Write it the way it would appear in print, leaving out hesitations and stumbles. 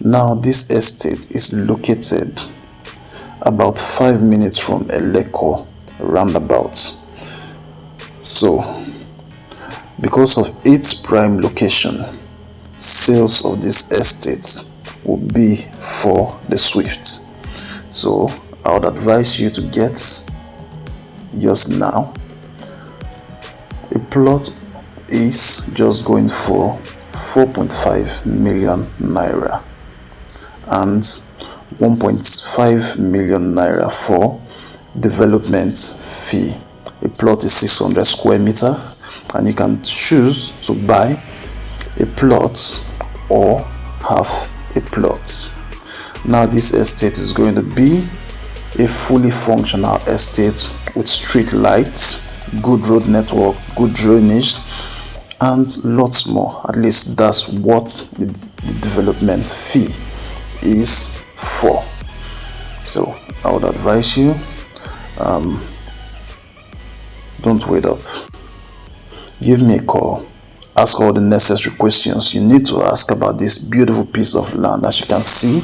Now this estate is located about 5 minutes from Eleko roundabout. So because of its prime location, sales of this estate will be for the swift. So I would advise you to get yours now. A plot is just going for 4.5 million naira and 1.5 million naira for development fee. A plot is 600 square meter, and you can choose to buy a plot or half a plot. Now this estate is going to be a fully functional estate with street lights, good road network, good drainage, and lots more. At least that's what the development fee is for. So I would advise you, don't wait up. Give me a call. Ask all the necessary questions you need to ask about this beautiful piece of land. As you can see,